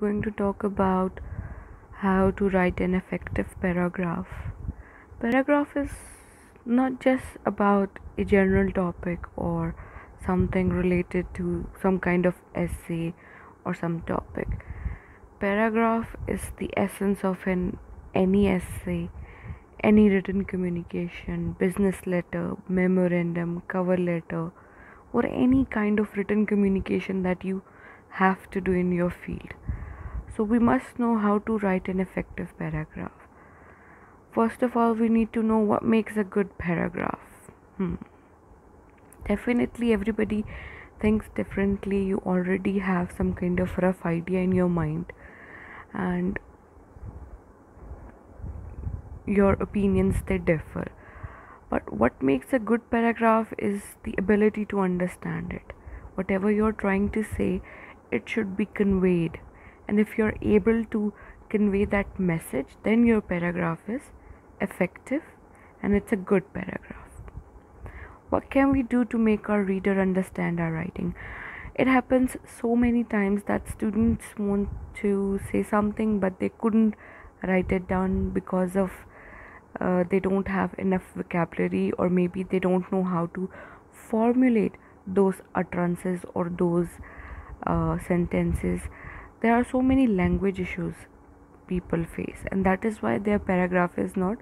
going to talk about how to write an effective paragraph. Paragraph is not just about a general topic or something related to some kind of essay or some topic. Paragraph is the essence of any essay, any written communication, business letter, memorandum, cover letter, or any kind of written communication that you have to do in your field. So we must know how to write an effective paragraph. First of all, we need to know what makes a good paragraph. Definitely everybody thinks differently. You already have some kind of rough idea in your mind, and your opinions, they differ. But what makes a good paragraph is the ability to understand it. Whatever you're trying to say, it should be conveyed. And if you're able to convey that message, then your paragraph is effective and it's a good paragraph. What can we do to make our reader understand our writing? It happens so many times that students want to say something but they couldn't write it down because of they don't have enough vocabulary, or maybe they don't know how to formulate those utterances or those sentences. There are so many language issues people face, and that is why their paragraph is not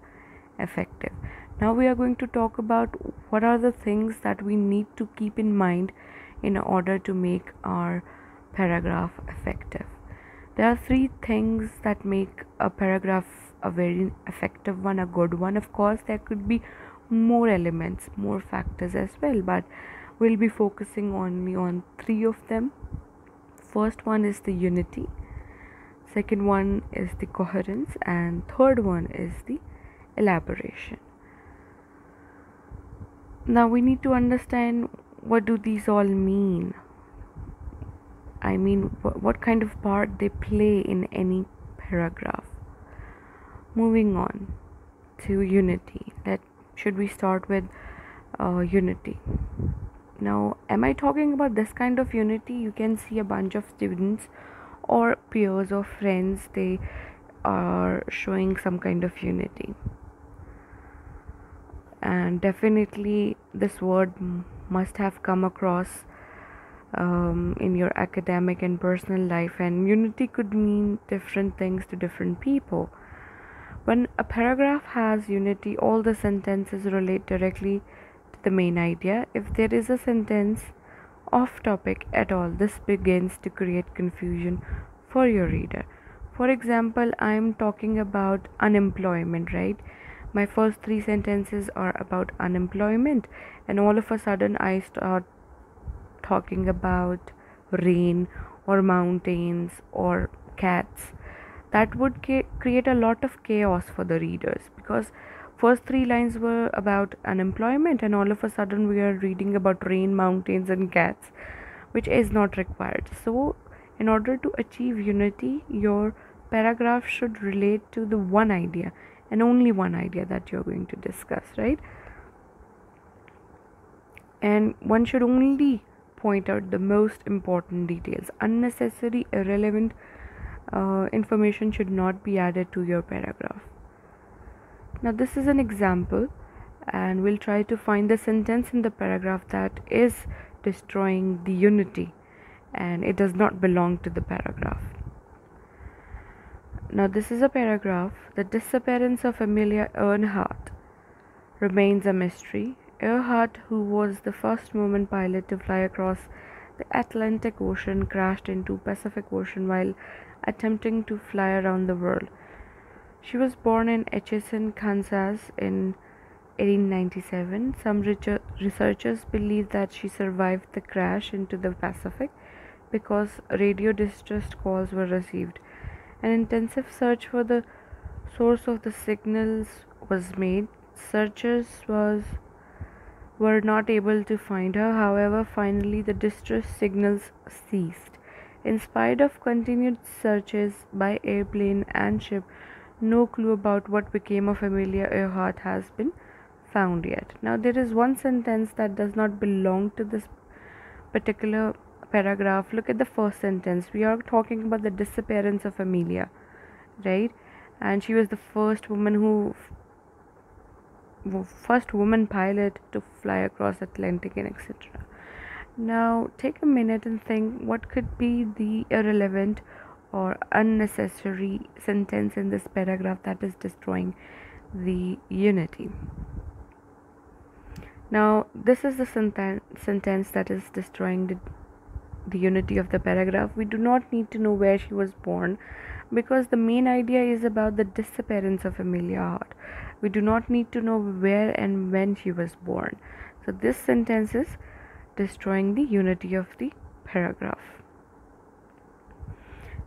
effective. Now we are going to talk about what are the things that we need to keep in mind in order to make our paragraph effective. There are 3 things that make a paragraph a very effective one, a good one. Of course, there could be more elements, more factors as well, but we'll be focusing only on 3 of them. First one is the unity, second one is the coherence, and third one is the elaboration. Now we need to understand, what do these all mean? I mean, what kind of part they play in any paragraph. Moving on to unity. Should we start with unity? Now, am I talking about this kind of unity? You can see a bunch of students or peers or friends, they are showing some kind of unity. And definitely this word must have come across in your academic and personal life, and unity could mean different things to different people. When a paragraph has unity, all the sentences relate directly to the main idea. If there is a sentence off topic at all, this begins to create confusion for your reader. For example, I am talking about unemployment, right? My first 3 sentences are about unemployment, and all of a sudden I start talking about rain or mountains or cats. That would create a lot of chaos for the readers, because first 3 lines were about unemployment and all of a sudden we are reading about rain, mountains and cats, which is not required. So in order to achieve unity, your paragraph should relate to the one idea and only one idea that you're going to discuss, right? And one should only point out the most important details. Unnecessary, irrelevant information should not be added to your paragraph. Now this is an example, and we'll try to find the sentence in the paragraph that is destroying the unity and it does not belong to the paragraph. Now this is a paragraph. The disappearance of Amelia Earhart remains a mystery. Earhart, who was the first woman pilot to fly across the Atlantic Ocean, crashed into Pacific Ocean while attempting to fly around the world. She was born in Atchison, Kansas in 1897. Some researchers believe that she survived the crash into the Pacific because radio distress calls were received. An intensive search for the source of the signals was made. Searchers were not able to find her. However, finally the distress signals ceased. In spite of continued searches by airplane and ship, no clue about what became of Amelia Earhart has been found yet. Now there is one sentence that does not belong to this particular paragraph, look at the first sentence. We are talking about the disappearance of Amelia, right? And she was the first woman first woman pilot to fly across Atlantic and etc. Now take a minute and think what could be the irrelevant or unnecessary sentence in this paragraph that is destroying the unity. Now this is the sentence that is destroying the unity of the paragraph. We do not need to know where she was born, because the main idea is about the disappearance of Amelia Hart. We do not need to know where and when she was born. So this sentence is destroying the unity of the paragraph.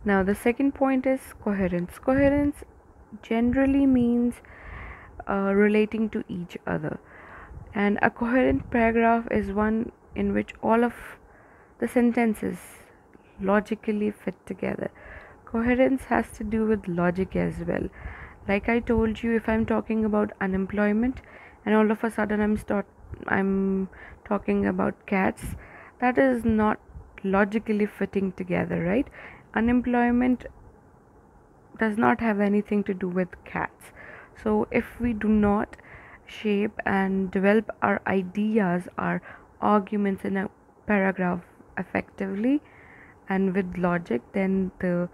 Now the second point is coherence. Coherence generally means relating to each other, and a coherent paragraph is one in which all of the sentences logically fit together. Coherence has to do with logic as well. Like I told you, if I'm talking about unemployment and all of a sudden I'm talking about cats, that is not logically fitting together, right? Unemployment does not have anything to do with cats. So if we do not shape and develop our ideas, our arguments in a paragraph effectively and with logic, then the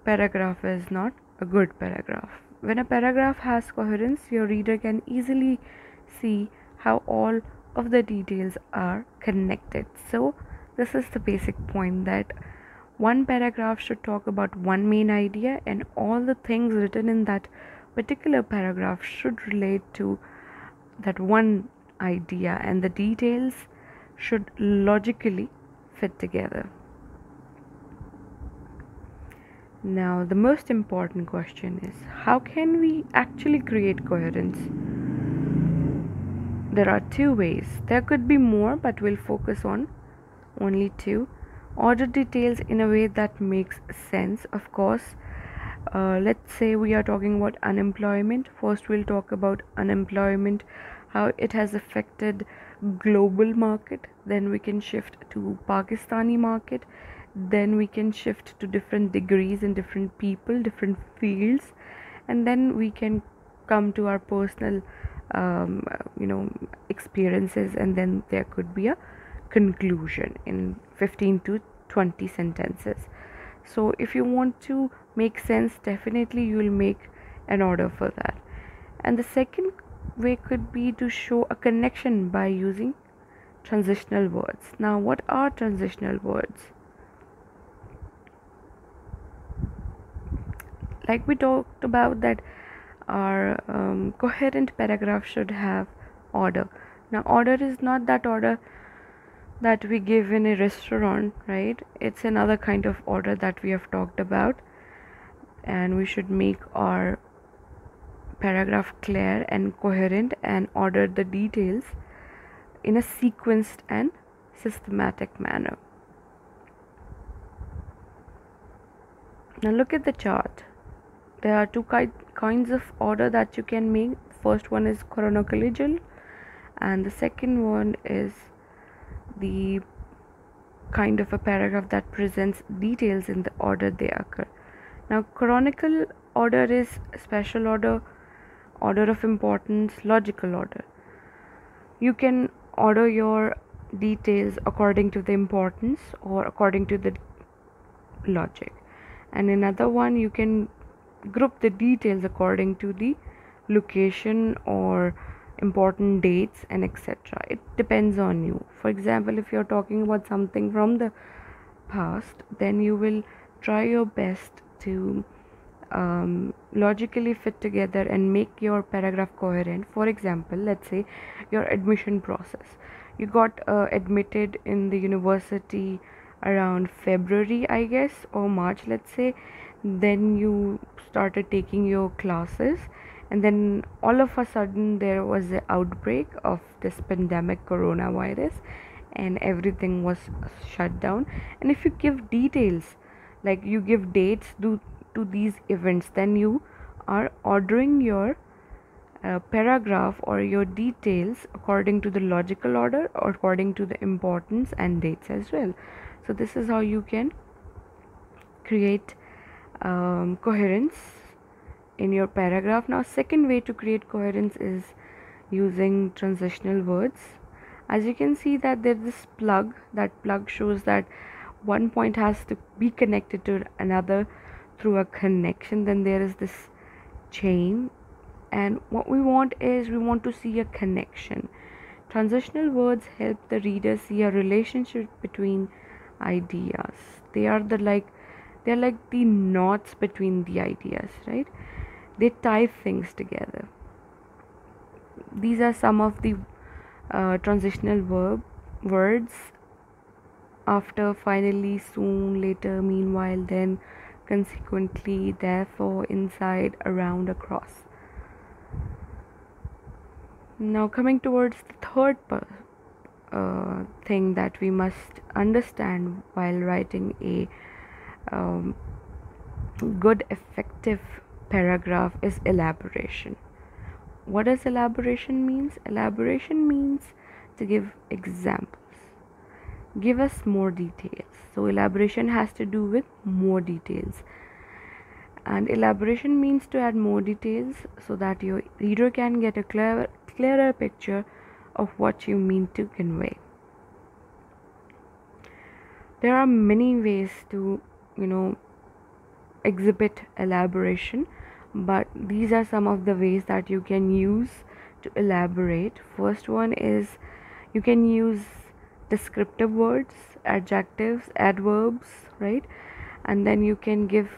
paragraph is not a good paragraph. When a paragraph has coherence, your reader can easily see how all of the details are connected. So this is the basic point, that one paragraph should talk about one main idea, and all the things written in that particular paragraph should relate to that one idea, and the details should logically fit together. Now the most important question is, how can we actually create coherence? There are two ways. There could be more, but we'll focus on only two. Order details in a way that makes sense. Of course, let's say we are talking about unemployment. First we'll talk about unemployment, how it has affected global market. Then we can shift to Pakistani market. Then we can shift to different degrees and different people, different fields, and then we can come to our personal experiences, and then there could be a conclusion in 15 to 20 sentences. So if you want to make sense, definitely you will make an order for that. And the second way could be to show a connection by using transitional words. Now what are transitional words? Like we talked about, that our coherent paragraph should have order. Now order is not that order that we give in a restaurant, right? It's another kind of order that we have talked about, and we should make our paragraph clear and coherent and order the details in a sequenced and systematic manner. Now look at the chart. There are two kinds of order that you can make. First one is chronological, and the second one is the kind of a paragraph that presents details in the order they occur. Now chronological order is special order, order of importance, logical order. You can order your details according to the importance or according to the logic, and another one you can group the details according to the location or important dates and etc. It depends on you. For example, if you're talking about something from the past, then you will try your best to logically fit together and make your paragraph coherent. For example, let's say your admission process. You got admitted in the university around February, I guess, or March, let's say. Then you started taking your classes, and then all of a sudden there was an outbreak of this pandemic coronavirus, and everything was shut down. And if you give details, like you give dates to these events, then you are ordering your paragraph or your details according to the logical order or according to the importance and dates as well. So this is how you can create coherence in your paragraph. Now, second way to create coherence is using transitional words. As you can see that there's this plug. That plug shows that one point has to be connected to another through a connection. Then there is this chain, and what we want is we want to see a connection. Transitional words help the reader see a relationship between ideas. They're like the knots between the ideas, right? They tie things together. These are some of the transitional words: after, finally, soon, later, meanwhile, then, consequently, therefore, inside, around, across. Now, coming towards the third thing that we must understand while writing a good, effective paragraph is elaboration. What does elaboration means? Elaboration means to give examples, give us more details. So elaboration has to do with more details, and elaboration means to add more details so that your reader can get a clearer picture of what you mean to convey. There are many ways to exhibit elaboration, but these are some of the ways that you can use to elaborate. First one is you can use descriptive words, adjectives, adverbs, right? And then you can give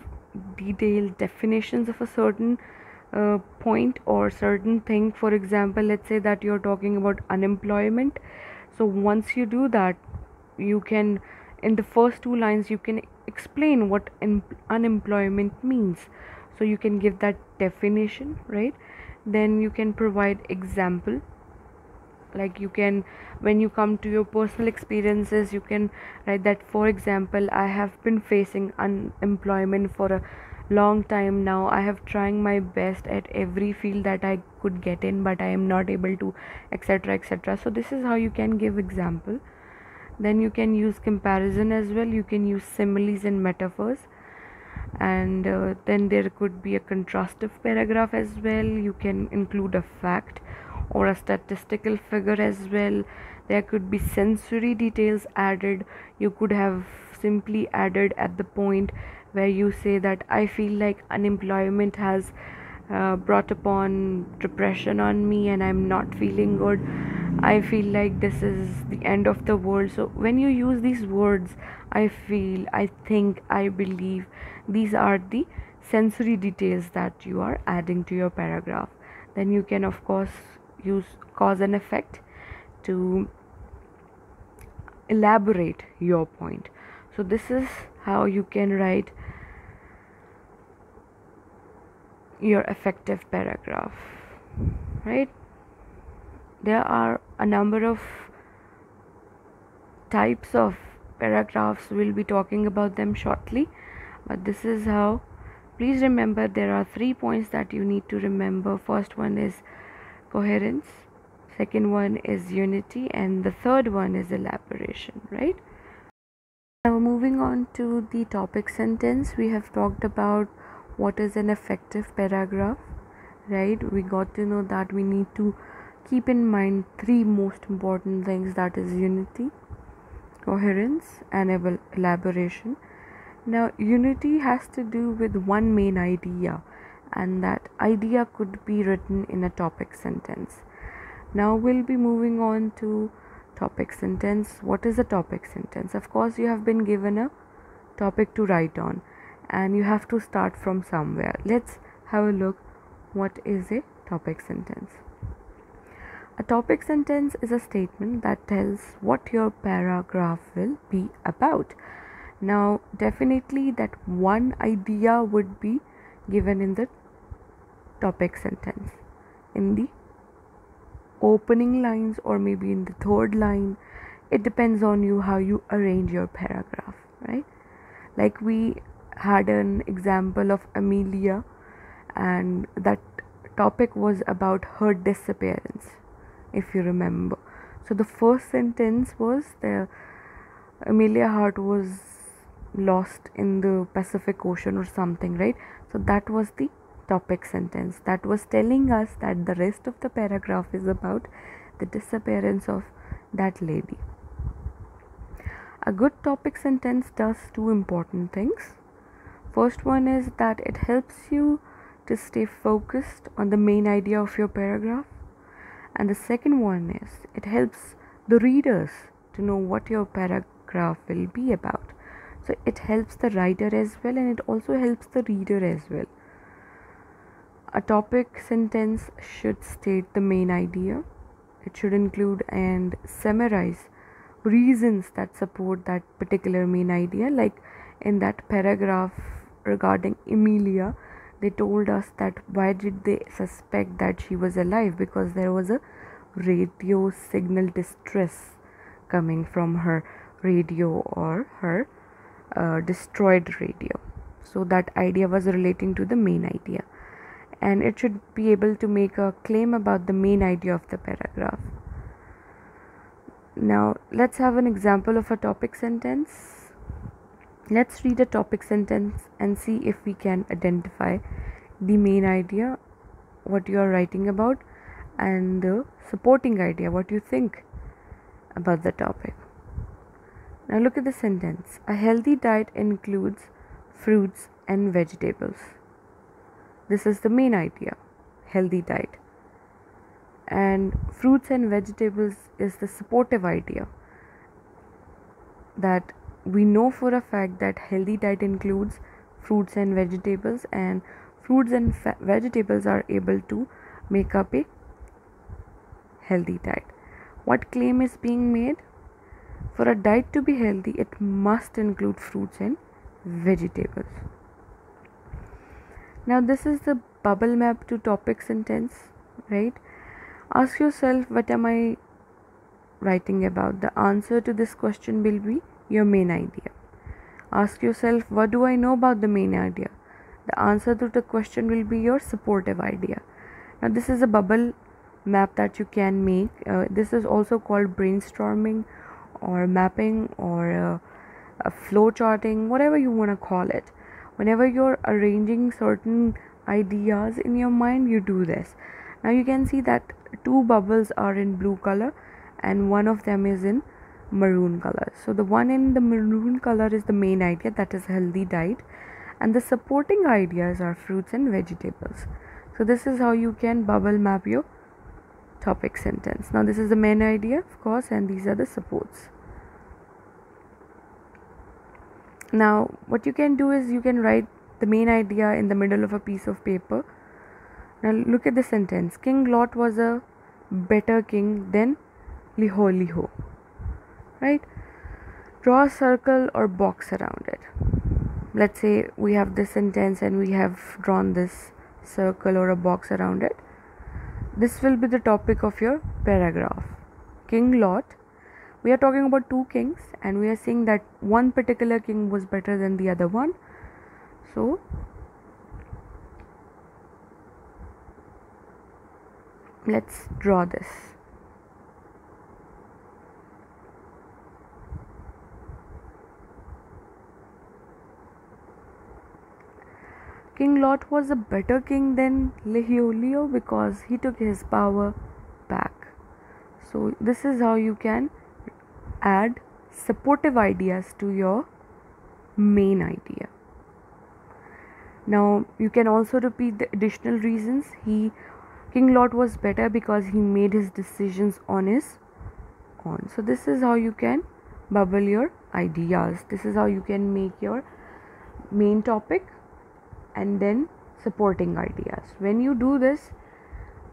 detailed definitions of a certain point or certain thing. For example, let's say that you're talking about unemployment. So once you do that, you can, in the first two lines, you can explain what unemployment means. So you can give that definition, right? Then you can provide example. Like you can, when you come to your personal experiences, you can write that, for example, I have been facing unemployment for a long time now. I have trying my best at every field that I could get in, but I am not able to, etc., etc. So this is how you can give example. Then you can use comparison as well. You can use similes and metaphors, and then there could be a contrastive paragraph as well. You can include a fact or a statistical figure as well. There could be sensory details added. You could have simply added at the point where you say that I feel like unemployment has brought upon depression on me and I'm not feeling good. I feel like this is the end of the world. So when you use these words, I feel, I think, I believe, these are the sensory details that you are adding to your paragraph. Then you can of course use cause and effect to elaborate your point. So this is how you can write your effective paragraph, right? There are a number of types of paragraphs. We'll be talking about them shortly, but this is how. Please remember, there are 3 points that you need to remember. First one is coherence, second one is unity, and the third one is elaboration, right? Now moving on to the topic sentence, we have talked about what is an effective paragraph, right? We got to know that we need to keep in mind 3 most important things, that is unity, coherence, and elaboration. Now unity has to do with one main idea, and that idea could be written in a topic sentence. Now we'll be moving on to topic sentence. What is a topic sentence? Of course, you have been given a topic to write on, and you have to start from somewhere. Let's have a look. What is a topic sentence? A topic sentence is a statement that tells what your paragraph will be about. Now, definitely that one idea would be given in the topic sentence, in the opening lines, or maybe in the third line. It depends on you how you arrange your paragraph, right? Like we had an example of Amelia, and that topic was about her disappearance, if you remember. So the first sentence was Amelia Hart was lost in the Pacific Ocean or something, right? So that was the topic sentence that was telling us that the rest of the paragraph is about the disappearance of that lady. A good topic sentence does two important things. First one is that it helps you to stay focused on the main idea of your paragraph, and the second one is it helps the readers to know what your paragraph will be about. So it helps the writer as well, and it also helps the reader as well. A topic sentence should state the main idea. It should include and summarize reasons that support that particular main idea. Like in that paragraph regarding Emilia, they told us that why did they suspect that she was alive, because there was a radio signal distress coming from her radio or her destroyed radio. So that idea was relating to the main idea, and it should be able to make a claim about the main idea of the paragraph. Now let's have an example of a topic sentence. Let's read a topic sentence and see if we can identify the main idea, what you are writing about, and the supporting idea, what you think about the topic. Now look at the sentence. A healthy diet includes fruits and vegetables. This is the main idea, healthy diet. And fruits and vegetables is the supportive idea, that we know for a fact that healthy diet includes fruits and vegetables, and fruits and vegetables are able to make up a healthy diet. What claim is being made? For a diet to be healthy, it must include fruits and vegetables. Now this is the bubble map to topic sentence, right? Ask yourself, what am I writing about? The answer to this question will be your main idea. Ask yourself, what do I know about the main idea? The answer to the question will be your supportive idea. Now this is a bubble map that you can make. This is also called brainstorming or mapping or a flow charting, whatever you want to call it. Whenever you're arranging certain ideas in your mind, you do this. Now you can see that two bubbles are in blue color and one of them is in maroon color. So the one in the maroon color is the main idea, that is healthy diet, and the supporting ideas are fruits and vegetables. So this is how you can bubble map your topic sentence. Now this is the main idea, of course, and these are the supports. Now what you can do is you can write the main idea in the middle of a piece of paper. Now look at the sentence. King Lot was a better king than Liholiho. Right? Draw a circle or box around it. Let's say we have this sentence and we have drawn this circle or a box around it. This will be the topic of your paragraph. King Lot. We are talking about two kings and we are saying that one particular king was better than the other one. So let's draw this. King Lot was a better king than Liholiho because he took his power back. So this is how you can add supportive ideas to your main idea. Now you can also repeat the additional reasons. King Lot was better because he made his decisions on his own. So this is how you can bubble your ideas. This is how you can make your main topic and then supporting ideas. When you do this,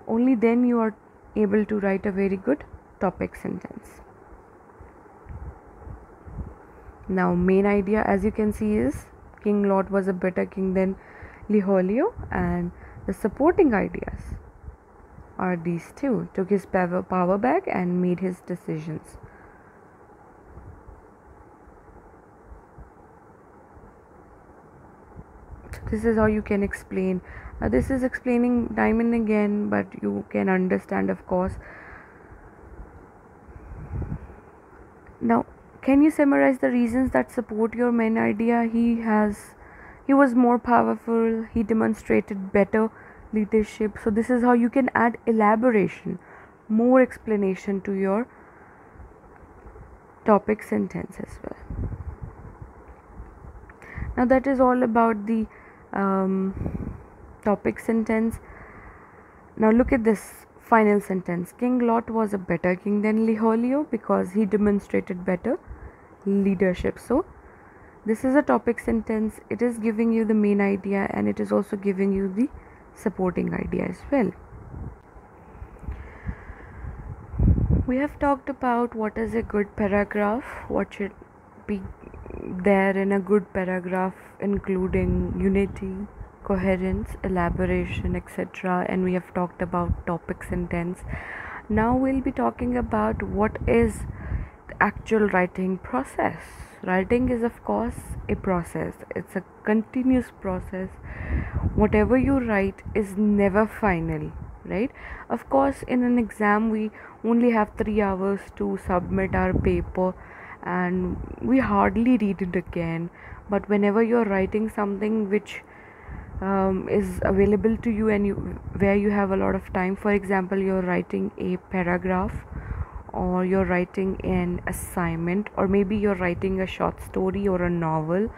only then you are able to write a very good topic sentence. Now main idea, as you can see, is King Lot was a better king than Liholiho, and the supporting ideas are these two: took his power back and made his decisions. This is how you can explain. This is explaining time and again, but you can understand, of course. Now Can you summarize the reasons that support your main idea? He was more powerful, he demonstrated better leadership. So this is how you can add elaboration, more explanation to your topic sentence as well. Now that is all about the topic sentence. Now look at this final sentence. King Lot was a better king than Liholiho because he demonstrated better leadership. So this is a topic sentence. It is giving you the main idea and it is also giving you the supporting idea as well. We have talked about what is a good paragraph, what should be there in a good paragraph, including unity, coherence, elaboration, etc. And we have talked about topic sentence. Now we'll be talking about what is the actual writing process. Writing is of course a process. It's a continuous process. Whatever you write is never final, right? Of course, in an exam we only have 3 hours to submit our paper and we hardly read it again. But whenever you're writing something which is available to you and where you have a lot of time, for example, you're writing a paragraph or you're writing an assignment, or maybe you're writing a short story or a novel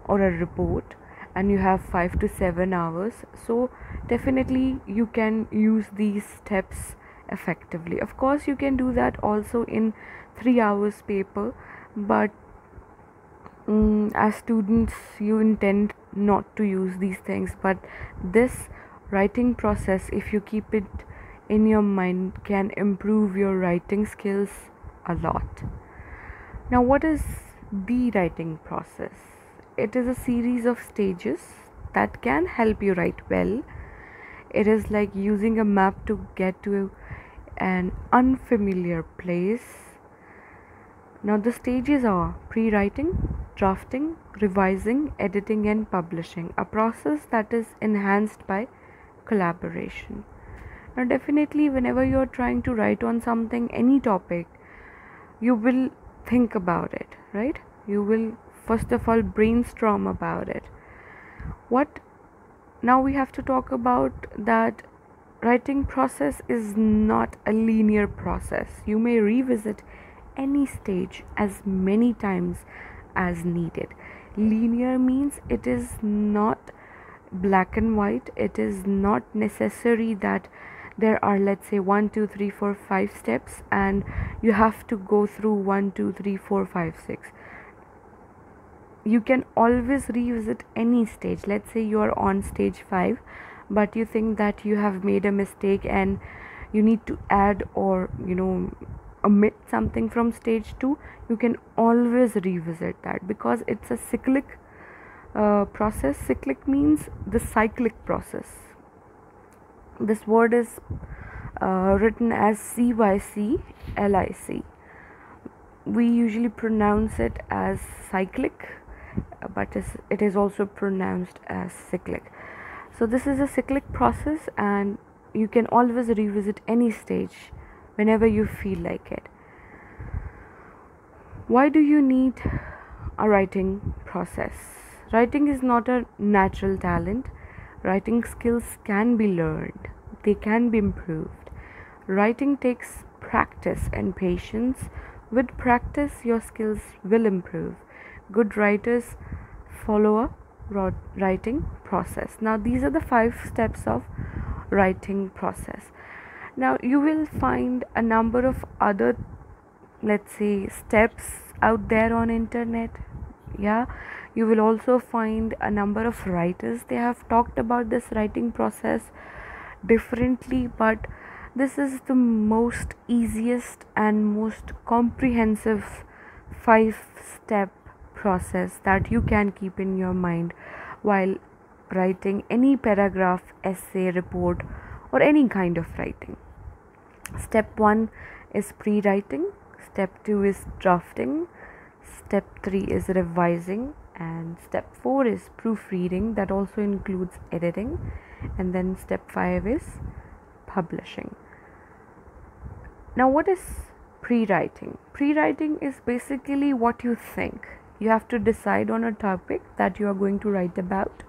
or a report, and you have 5 to 7 hours, so definitely you can use these steps effectively. Of course you can do that also in 3 hours paper, but as students you intend not to use these things. But this writing process, if you keep it in your mind, can improve your writing skills a lot. Now what is the writing process? It is a series of stages that can help you write well. It is like using a map to get to an unfamiliar place. Now the stages are pre-writing, drafting, revising, editing and publishing, a process that is enhanced by collaboration. Now definitely whenever you are trying to write on something, any topic, you will think about it, right? You will first of all brainstorm about it. Now we have to talk about that writing process is not a linear process. You may revisit any stage as many times as needed. Linear means it is not black and white. It is not necessary that there are, let's say, 1 2 3 4 5 steps and you have to go through 1 2 3 4 5 6. You can always revisit any stage. Let's say you are on stage 5 but you think that you have made a mistake and you need to add or omit something from stage 2. You can always revisit that because it's a cyclic process. Cyclic means the cyclic process. This word is written as CYCLIC. We usually pronounce it as cyclic, but it is also pronounced as cyclic. So this is a cyclic process and you can always revisit any stage whenever you feel like it. Why do you need a writing process? Writing is not a natural talent. Writing skills can be learned. They can be improved. Writing takes practice and patience. With practice, your skills will improve. Good writers follow a writing process. Now, these are the 5 steps of writing process. Now, you will find a number of other, let's say, steps out there on internet. Yeah, you will also find a number of writers. They have talked about this writing process differently, but this is the most easiest and most comprehensive 5-step process that you can keep in your mind while writing any paragraph, essay, report, or any kind of writing. Step 1 is pre-writing. Step 2 is drafting. Step 3 is revising, and step 4 is proofreading. That also includes editing. And then step 5 is publishing. Now, what is Pre-writing. Pre-writing is basically what you think. You have to decide on a topic that you are going to write about,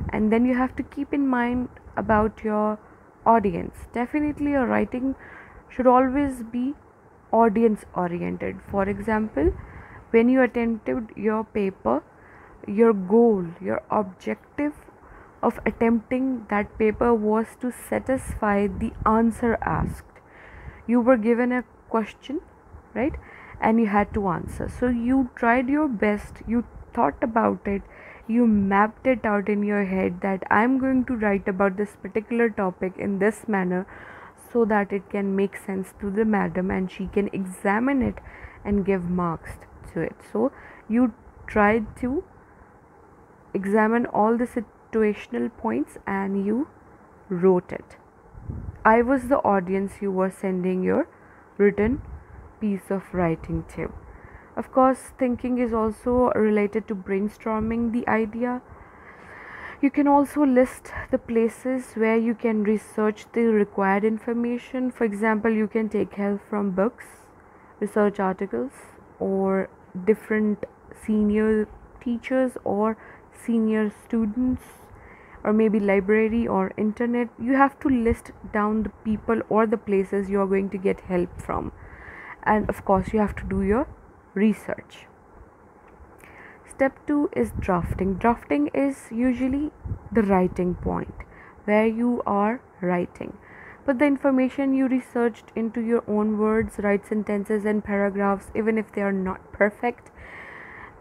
and then you have to keep in mind about your audience. Definitely your writing should always be audience oriented. For example, when you attempted your paper, your goal, your objective of attempting that paper was to satisfy the answer asked. You were given a question, right, and you had to answer. So you tried your best, you thought about it, you mapped it out in your head that I'm going to write about this particular topic in this manner so that it can make sense to the madam and she can examine it and give marks to it. So you tried to examine all the situational points and you wrote it. I was the audience you were sending your written piece of writing to. Of course, thinking is also related to brainstorming the idea. You can also list the places where you can research the required information. For example, you can take help from books, research articles, or different senior teachers or senior students, or maybe library or internet. You have to list down the people or the places you are going to get help from, and of course you have to do your research. Step 2 is drafting. Drafting is usually the writing point where you are writing. Put the information you researched into your own words, write sentences and paragraphs even if they are not perfect.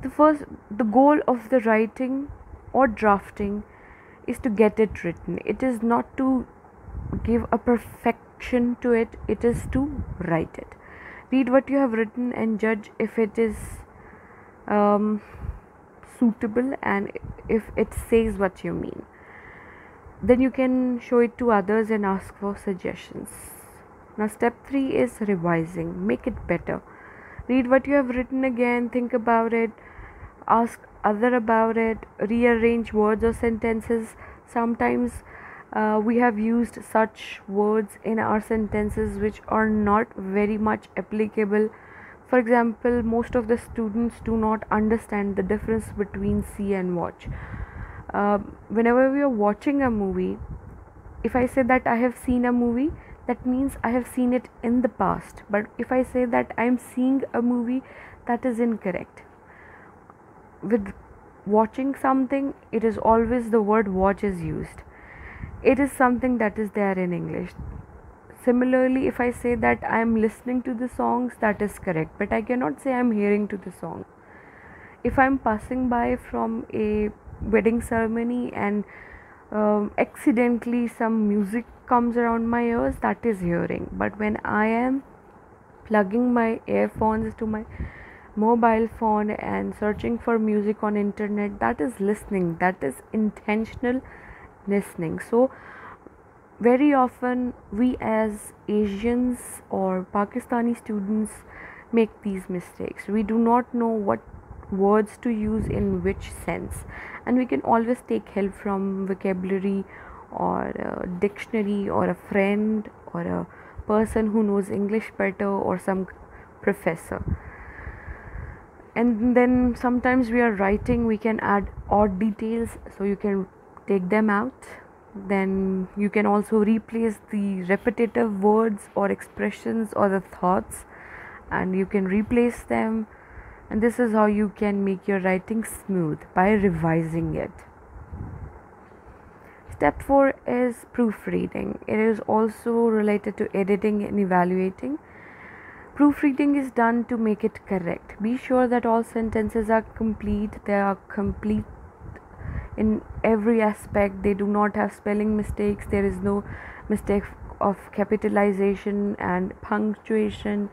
The goal of the writing or drafting is to get it written. It is not to give a perfection to it, it is to write it. Read what you have written and judge if it is suitable and if it says what you mean. Then you can show it to others and ask for suggestions. Now step 3 is revising. Make it better. Read what you have written again, think about it, ask other about it, rearrange words or sentences. Sometimes we have used such words in our sentences which are not very much applicable. For example, most of the students do not understand the difference between see and watch. Whenever we are watching a movie, if I say that I have seen a movie, that means I have seen it in the past. But if I say that I am seeing a movie, that is incorrect. With watching something, it is always the word watch is used. It is something that is there in English. Similarly, if I say that I am listening to the songs, that is correct, but I cannot say I am hearing to the song. If I am passing by from a wedding ceremony and accidentally some music comes around my ears, that is hearing. But when I am plugging my earphones to my mobile phone and searching for music on internet, that is listening, that is intentional listening. So very often we as Asians or Pakistani students make these mistakes. We do not know what words to use in which sense, and we can always take help from vocabulary or a dictionary or a friend or a person who knows English better or some professor. And then sometimes we are writing, we can add odd details, so you can take them out. Then you can also replace the repetitive words or expressions or the thoughts, and you can replace them. And this is how you can make your writing smooth, by revising it. Step 4 is proofreading. It is also related to editing and evaluating. Proofreading is done to make it correct. Be sure that all sentences are complete. They are complete in every aspect. They do not have spelling mistakes. There is no mistake of capitalization and punctuation.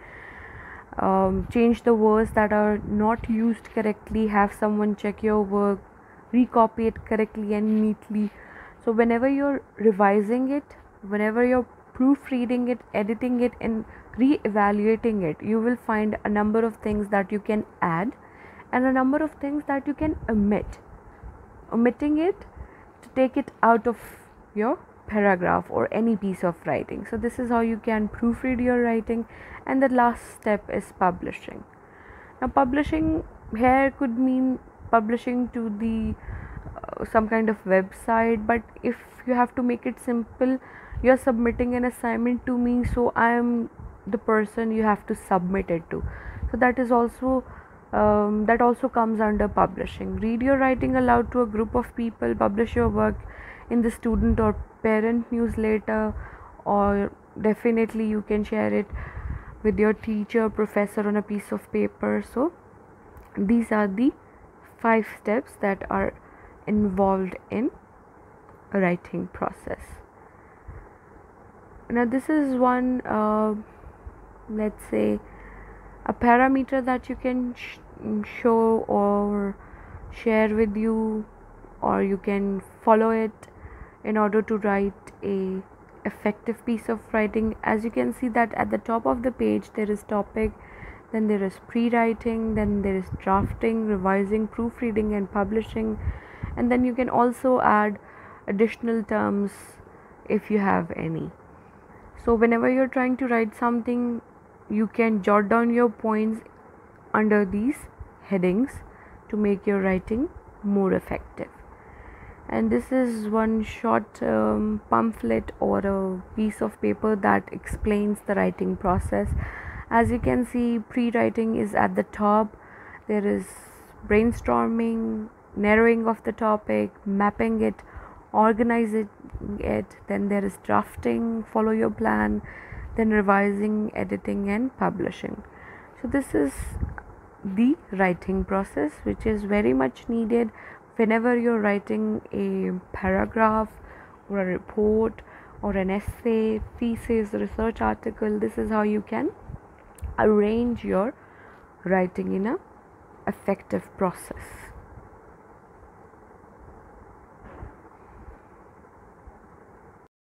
Change the words that are not used correctly. Have someone check your work. Recopy it correctly and neatly. So whenever you're revising it, whenever you're proofreading it, editing it and re-evaluating it, you will find a number of things that you can add and a number of things that you can omit. Omitting it to take it out of your paragraph or any piece of writing. So this is how you can proofread your writing. And the last step is publishing. Now publishing here could mean publishing to the some kind of website, but if you have to make it simple, you're submitting an assignment to me, so I am the person you have to submit it to. So that is also that also comes under publishing. Read your writing aloud to a group of people, publish your work in the student or parent newsletter, or definitely you can share it with your teacher, professor on a piece of paper. So these are the 5 steps that are involved in a writing process. Now this is one let's say a parameter that you can show or share with you, or you can follow it in order to write a effective piece of writing. As you can see that at the top of the page there is topic, then there is pre-writing, then there is drafting, revising, proofreading, and publishing. And then you can also add additional terms if you have any. So whenever you're trying to write something, you can jot down your points under these headings to make your writing more effective. And this is one short pamphlet or a piece of paper that explains the writing process. As you can see, pre-writing is at the top. There is brainstorming, narrowing of the topic, mapping it, organizing it. Then there is drafting, follow your plan, then revising, editing, and publishing. So this is the writing process, which is very much needed whenever you're writing a paragraph or a report or an essay, thesis, research article. This is how you can arrange your writing in a effective process.